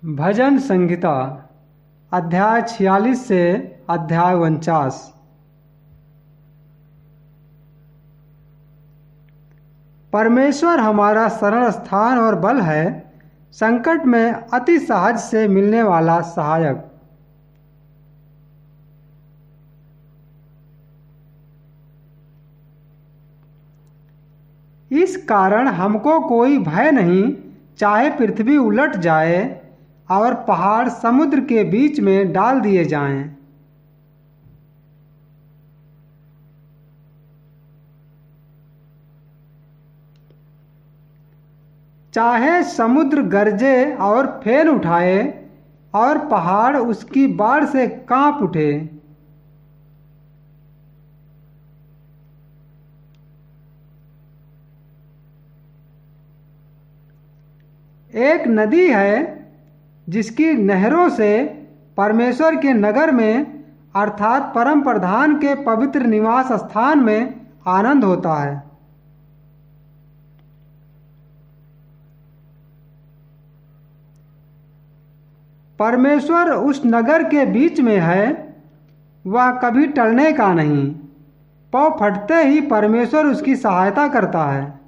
भजन संहिता अध्याय 46 से अध्याय 49। परमेश्वर हमारा शरण स्थान और बल है, संकट में अति सहज से मिलने वाला सहायक। इस कारण हमको कोई भय नहीं, चाहे पृथ्वी उलट जाए और पहाड़ समुद्र के बीच में डाल दिए जाएं। चाहे समुद्र गरजे और फेन उठाए और पहाड़ उसकी बाढ़ से कांप उठे। एक नदी है जिसकी नहरों से परमेश्वर के नगर में अर्थात परम प्रधान के पवित्र निवास स्थान में आनंद होता है। परमेश्वर उस नगर के बीच में है, वह कभी टलने का नहीं। पाँव फटते ही परमेश्वर उसकी सहायता करता है।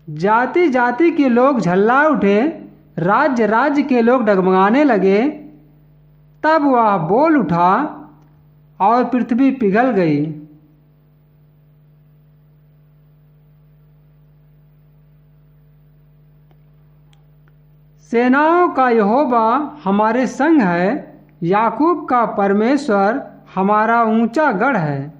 जाति जाति के लोग झल्ला उठे, राज्य राज्य के लोग डगमगाने लगे। तब वह बोल उठा और पृथ्वी पिघल गई। सेनाओं का यहोवा हमारे संग है, याकूब का परमेश्वर हमारा ऊंचा गढ़ है।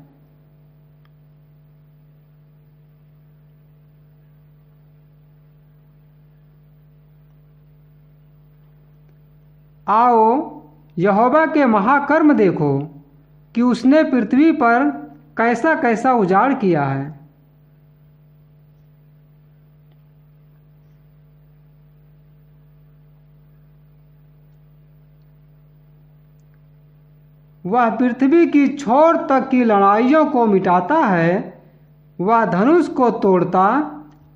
आओ यहोवा के महाकर्म देखो कि उसने पृथ्वी पर कैसा कैसा उजाड़ किया है। वह पृथ्वी की छोर तक की लड़ाइयों को मिटाता है। वह धनुष को तोड़ता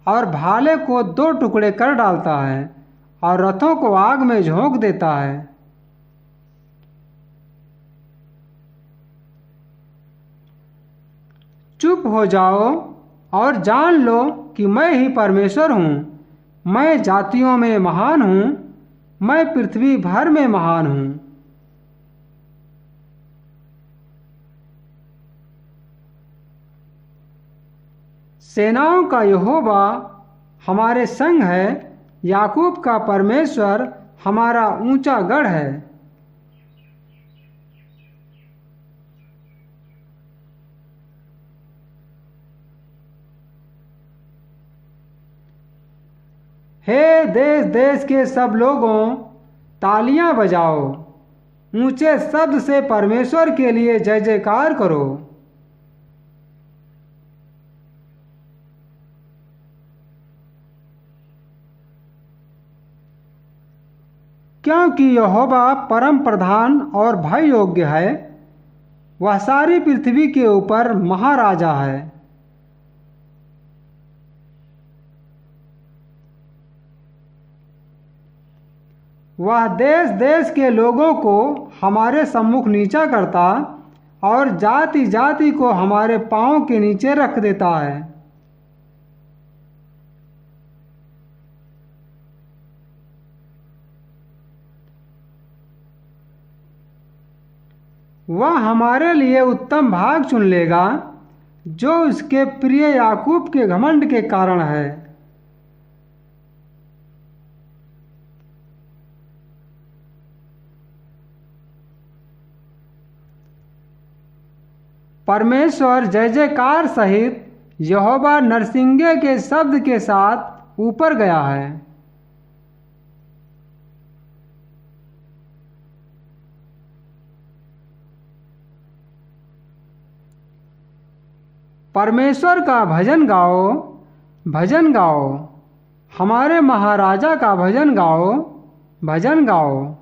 और भाले को दो टुकड़े कर डालता है और रथों को आग में झोंक देता है। चुप हो जाओ और जान लो कि मैं ही परमेश्वर हूँ। मैं जातियों में महान हूँ, मैं पृथ्वी भर में महान हूँ। सेनाओं का यहोवा हमारे संग है, याकूब का परमेश्वर हमारा ऊंचा गढ़ है। हे देश देश के सब लोगों, तालियां बजाओ, ऊंचे शब्द से परमेश्वर के लिए जय जयकार करो। क्योंकि यहोवा परम प्रधान और भय योग्य है, वह सारी पृथ्वी के ऊपर महाराजा है। वह देश देश के लोगों को हमारे सम्मुख नीचा करता और जाति जाति को हमारे पांव के नीचे रख देता है। वह हमारे लिए उत्तम भाग चुन लेगा, जो उसके प्रिय याकूब के घमंड के कारण है। परमेश्वर जय जयकार सहित यहोवा नरसिंगे के शब्द के साथ ऊपर गया है। परमेश्वर का भजन गाओ, भजन गाओ, हमारे महाराजा का भजन गाओ, भजन गाओ।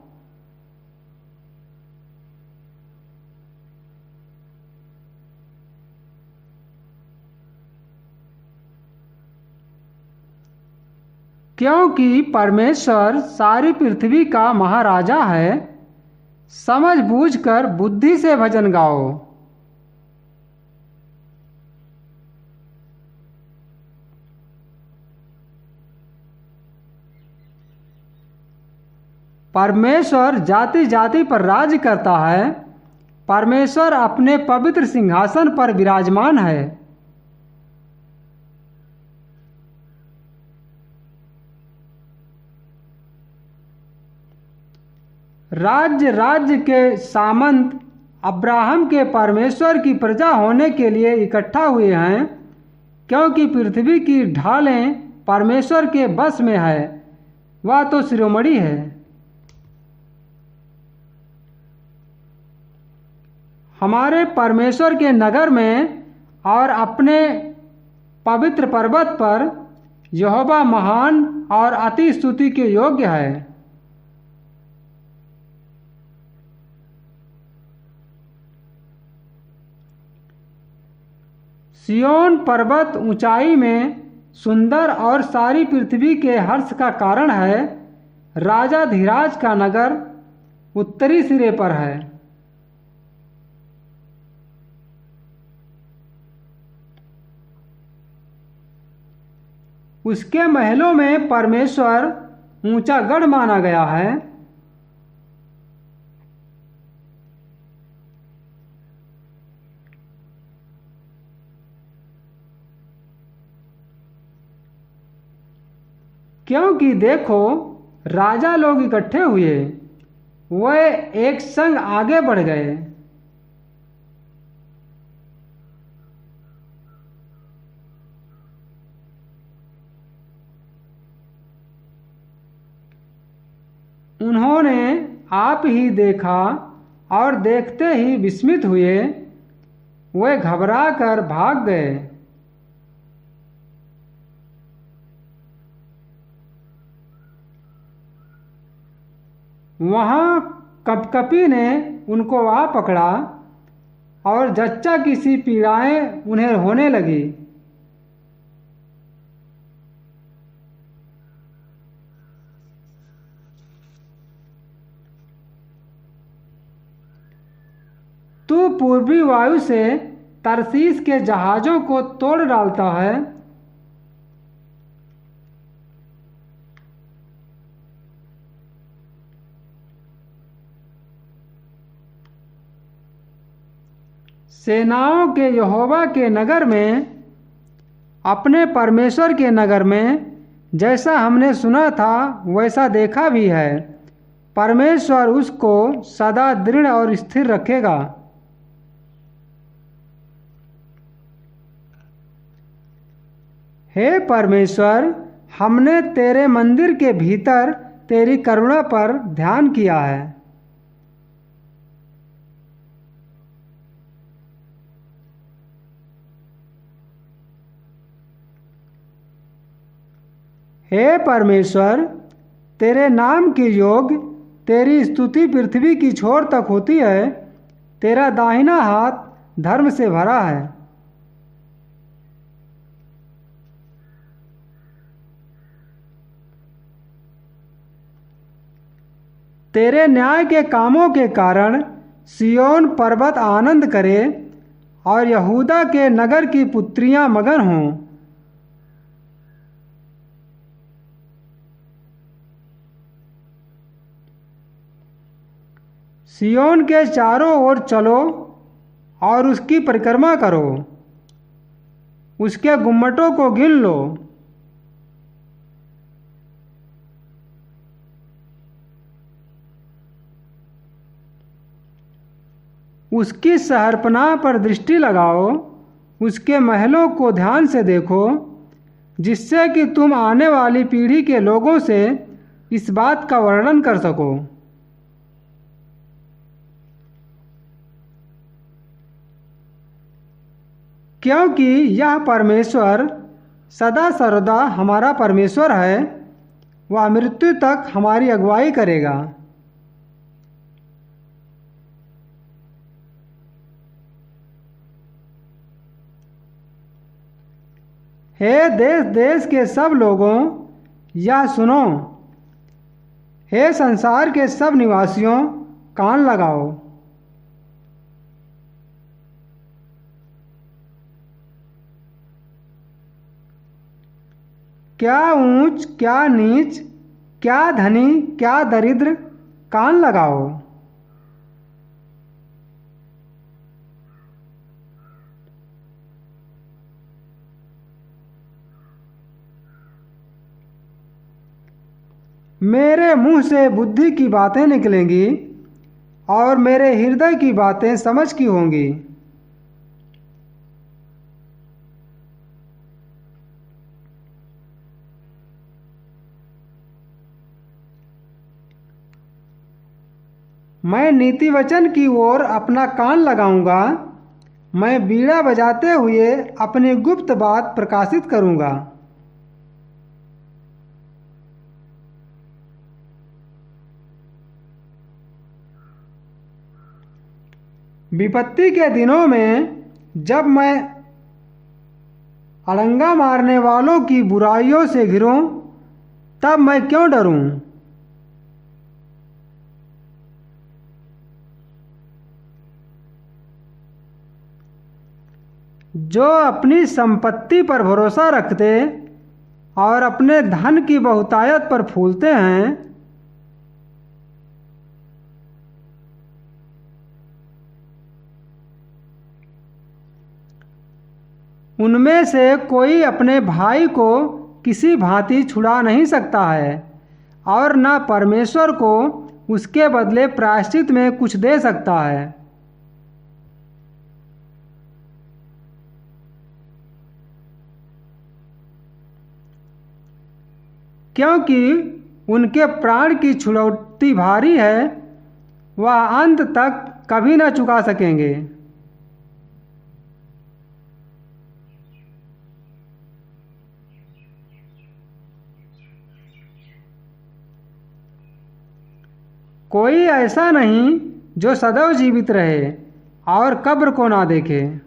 क्योंकि परमेश्वर सारी पृथ्वी का महाराजा है। समझ बूझकर बुद्धि से भजन गाओ। परमेश्वर जाति जाति पर राज करता है। परमेश्वर अपने पवित्र सिंहासन पर विराजमान है। राज्य राज्य के सामंत अब्राहम के परमेश्वर की प्रजा होने के लिए इकट्ठा हुए हैं, क्योंकि पृथ्वी की ढालें परमेश्वर के बस में है। वह तो शिरोमणि है। हमारे परमेश्वर के नगर में और अपने पवित्र पर्वत पर यहोवा महान और अति स्तुति के योग्य है। सिय्योन पर्वत ऊंचाई में सुंदर और सारी पृथ्वी के हर्ष का कारण है। राजा धीराज का नगर उत्तरी सिरे पर है। उसके महलों में परमेश्वर ऊंचा गढ़ माना गया है। क्योंकि देखो, राजा लोग इकट्ठे हुए, वे एक संग आगे बढ़ गए। उन्होंने आप ही देखा और देखते ही विस्मित हुए। वे घबरा कर भाग गए। वहाँ कपकपी ने उनको आ पकड़ा और जच्चा की सी पीड़ाएं उन्हें होने लगी। तू पूर्वी वायु से तरसीस के जहाज़ों को तोड़ डालता है। सेनाओं के यहोवा के नगर में, अपने परमेश्वर के नगर में जैसा हमने सुना था वैसा देखा भी है। परमेश्वर उसको सदा दृढ़ और स्थिर रखेगा। हे परमेश्वर, हमने तेरे मंदिर के भीतर तेरी करुणा पर ध्यान किया है। हे परमेश्वर, तेरे नाम के योग्य तेरी स्तुति पृथ्वी की छोर तक होती है। तेरा दाहिना हाथ धर्म से भरा है। तेरे न्याय के कामों के कारण सिय्योन पर्वत आनंद करे और यहूदा के नगर की पुत्रियां मगन हों। सिय्योन के चारों ओर चलो और उसकी परिक्रमा करो। उसके गुम्मटों को गिन लो। उसकी शहरपनाह पर दृष्टि लगाओ। उसके महलों को ध्यान से देखो, जिससे कि तुम आने वाली पीढ़ी के लोगों से इस बात का वर्णन कर सको। क्योंकि यह परमेश्वर सदा सर्वदा हमारा परमेश्वर है। वह मृत्यु तक हमारी अगुवाई करेगा। हे देश देश के सब लोगों, यह सुनो, हे संसार के सब निवासियों, कान लगाओ। क्या ऊंच, क्या नीच, क्या धनी, क्या दरिद्र, कान लगाओ। मेरे मुंह से बुद्धि की बातें निकलेंगी और मेरे हृदय की बातें समझ की होंगी। मैं नीति वचन की ओर अपना कान लगाऊंगा। मैं बीड़ा बजाते हुए अपनी गुप्त बात प्रकाशित करूंगा। विपत्ति के दिनों में जब मैं अड़ंगा मारने वालों की बुराइयों से घिरूं, तब मैं क्यों डरूं? जो अपनी संपत्ति पर भरोसा रखते और अपने धन की बहुतायत पर फूलते हैं, उनमें से कोई अपने भाई को किसी भांति छुड़ा नहीं सकता है और न परमेश्वर को उसके बदले प्रायश्चित में कुछ दे सकता है। क्योंकि उनके प्राण की छुड़ौती भारी है, वह अंत तक कभी न चुका सकेंगे। कोई ऐसा नहीं जो सदैव जीवित रहे और कब्र को ना देखे।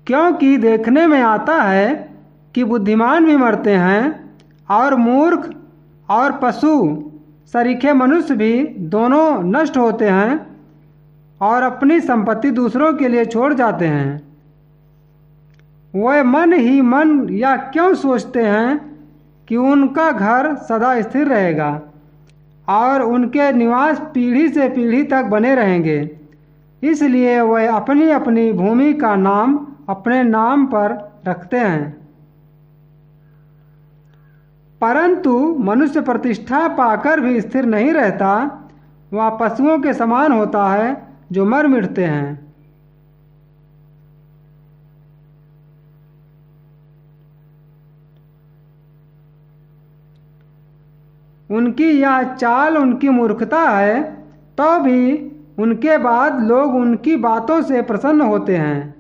क्योंकि देखने में आता है कि बुद्धिमान भी मरते हैं और मूर्ख और पशु सरीखे मनुष्य भी दोनों नष्ट होते हैं और अपनी संपत्ति दूसरों के लिए छोड़ जाते हैं। वे मन ही मन या क्यों सोचते हैं कि उनका घर सदा स्थिर रहेगा और उनके निवास पीढ़ी से पीढ़ी तक बने रहेंगे। इसलिए वे अपनी अपनी भूमि का नाम अपने नाम पर रखते हैं। परंतु मनुष्य प्रतिष्ठा पाकर भी स्थिर नहीं रहता। वह पशुओं के समान होता है जो मर मिटते हैं। उनकी यह चाल उनकी मूर्खता है, तो भी उनके बाद लोग उनकी बातों से प्रसन्न होते हैं।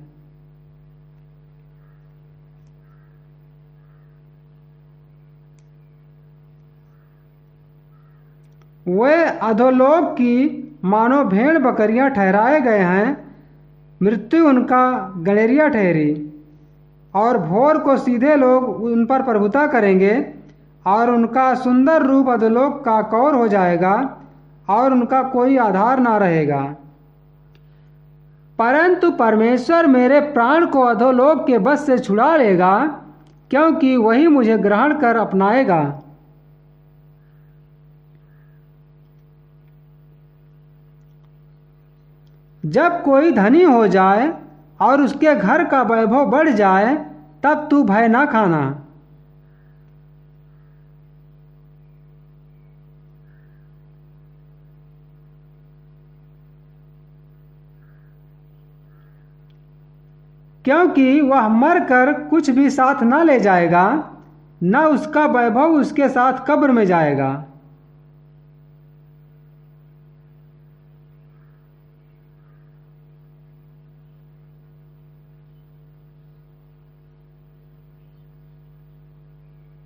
वे अधोलोक की मानो भेड़ बकरियां ठहराए गए हैं। मृत्यु उनका गड़ेरिया ठहरी और भोर को सीधे लोग उन पर प्रभुता करेंगे और उनका सुंदर रूप अधोलोक का कौर हो जाएगा और उनका कोई आधार ना रहेगा। परंतु परमेश्वर मेरे प्राण को अधोलोक के बस से छुड़ा लेगा, क्योंकि वही मुझे ग्रहण कर अपनाएगा। जब कोई धनी हो जाए और उसके घर का वैभव बढ़ जाए, तब तू भय ना खाना। क्योंकि वह मरकर कुछ भी साथ न ले जाएगा, न उसका वैभव उसके साथ कब्र में जाएगा।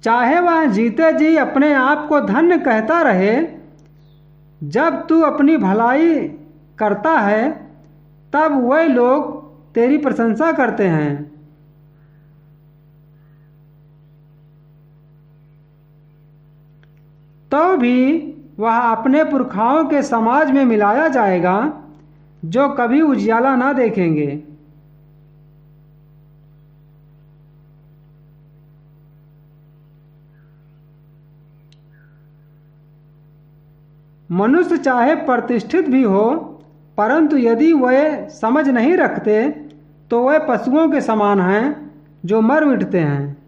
चाहे वह जीते जी अपने आप को धन्य कहता रहे, जब तू अपनी भलाई करता है तब वह लोग तेरी प्रशंसा करते हैं। तो भी वह अपने पुरखाओं के समाज में मिलाया जाएगा जो कभी उजियाला ना देखेंगे। मनुष्य चाहे प्रतिष्ठित भी हो, परंतु यदि वह समझ नहीं रखते तो वह पशुओं के समान हैं जो मर मिटते हैं।